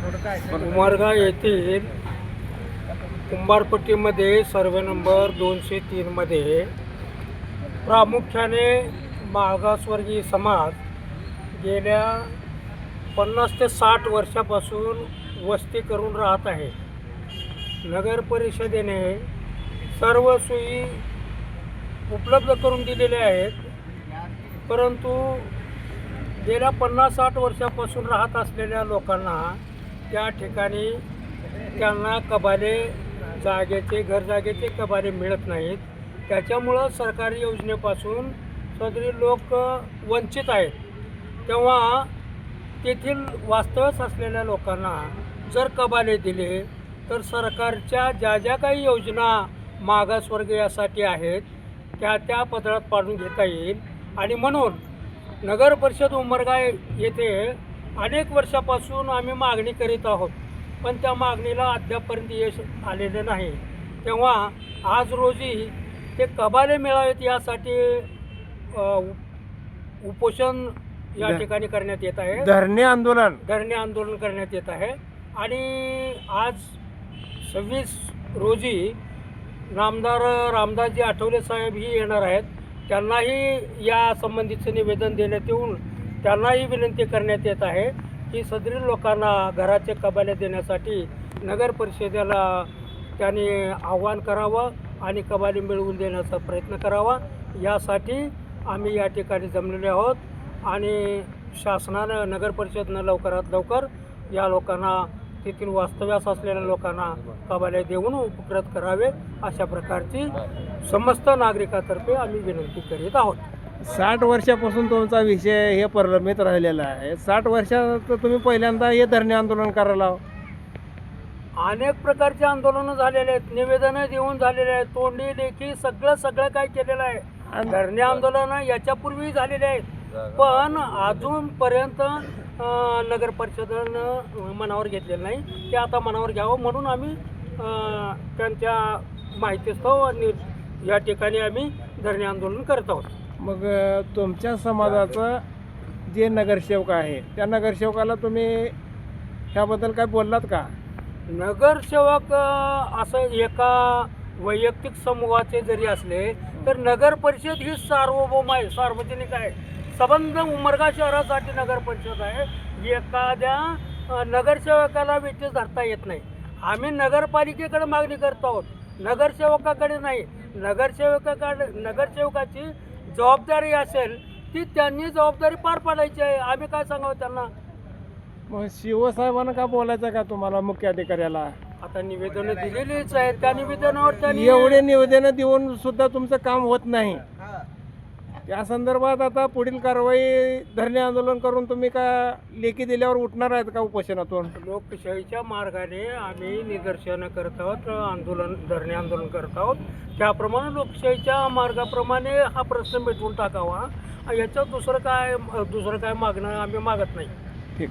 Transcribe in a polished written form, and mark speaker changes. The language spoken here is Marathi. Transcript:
Speaker 1: उमरगा येथील कुंभारपट्टीमध्ये सर्वे नंबर 203 मध्ये प्रामुख्याने मागासवर्गीय समाज गेल्या 50 ते 60 वर्षापासून वस्ती करून राहत आहे. नगर परिषदेने सर्व सोयी उपलब्ध करून दिलेल्या आहेत, परंतु गेल्या 50-60 वर्षापासून राहत असलेल्या लोकांना त्या ठिकाणी त्यांना कबाले घर जागेचे कबाले मिळत नाहीत. त्याच्यामुळं सरकारी योजनेपासून सदरी लोक वंचित आहेत. तेव्हा तेथील वास्तव्यास असलेल्या लोकांना जर कबाले दिले तर सरकारच्या ज्या काही योजना मागासवर्गीयासाठी आहेत त्या पदरात पाडून घेता येईल. आणि म्हणून नगर परिषद उमरगा येथे अनेक वर्षापासून आम्ही मागणी करीत आहोत, पण त्या मागणीला अद्यापपर्यंत यश आलेले नाही. तेव्हा आज रोजी ते कबाले मिळावेत यासाठी उपोषण या ठिकाणी करण्यात येत आहे. धरणे आंदोलन करण्यात येत आहे. आणि आज 26 रोजी रामदासजी आठवले साहेब ही येणार आहेत. त्यांनाही या संबंधीचे निवेदन देण्यात येऊन त्यांनाही विनंती करण्यात येत आहे की सदरील लोकांना घराचे कबाले देण्यासाठी नगर परिषदेला त्यांनी आव्हान करावं आणि कबाले मिळवून देण्याचा प्रयत्न करावा. यासाठी आम्ही या ठिकाणी जमलेले आहोत आणि शासनानं नगर परिषदेनं लवकरात लवकर या लोकांना तेथील वास्तव्यास असलेल्या लोकांना कबाले देऊन उपकृत करावे अशा प्रकारची समस्त नागरिकातर्फे आम्ही विनंती करीत आहोत.
Speaker 2: 60 वर्षापासून तुमचा विषय हे प्रलंबित राहिलेला आहे. 60 वर्षात तुम्ही पहिल्यांदा हे धरणे आंदोलन करायला
Speaker 1: अनेक प्रकारचे आंदोलनं झालेले आहेत, निवेदनं देऊन झालेले आहेत, तोंडी लेखी सगळं काय केलेलं आहे. धरणे आंदोलनं याच्यापूर्वी झालेले आहेत, पण अजूनपर्यंत नगर परिषदेनं मनावर घेतलेलं नाही. ते आता मनावर घ्यावं म्हणून आम्ही त्यांच्या माहितीस्तव या ठिकाणी आम्ही धरणे आंदोलन करत आहोत.
Speaker 2: मग तुमच्या समाजाचं जे नगरसेवक आहे त्या नगरसेवकाला तुम्ही ह्याबद्दल काय बोललात का?
Speaker 1: नगरसेवक असं एका वैयक्तिक समूहाचे जरी असले तर नगर परिषद ही सार्वभौम आहे, सार्वजनिक आहे. संबंध उमरगा शहरासाठी नगर परिषद आहे. एखाद्या नगरसेवकाला वेठीस धरता येत नाही. आम्ही नगरपालिकेकडे मागणी करत आहोत, नगरसेवकाकडे नाही. नगरसेवकाची जबाबदारी असेल ती त्यांनी जबाबदारी पार पाडायची आहे. आम्ही काय सांगावं त्यांना?
Speaker 2: मग शिवसाहेबांना का बोलायचं का तुम्हाला मुख्याधिकाऱ्याला?
Speaker 1: आता निवेदनं दिलेलीच आहेत, त्या निवेदनावर त्यांनी
Speaker 2: एवढे निवेदनं देऊन सुद्धा तुमचं काम होत नाही. या संदर्भात आता पुढील कारवाई धरणे आंदोलन करून तुम्ही का लेखी दिल्यावर उठणार आहेत का उपोषणातून?
Speaker 1: लोकशाहीच्या मार्गाने आम्ही निदर्शनं करत आहोत, धरणे आंदोलन करत आहोत. त्याप्रमाणे लोकशाहीच्या मार्गाप्रमाणे हा प्रश्न मिटवून टाकावा. याच्यात दुसरं काय मागणं आम्ही मागत नाही.
Speaker 2: ठीक.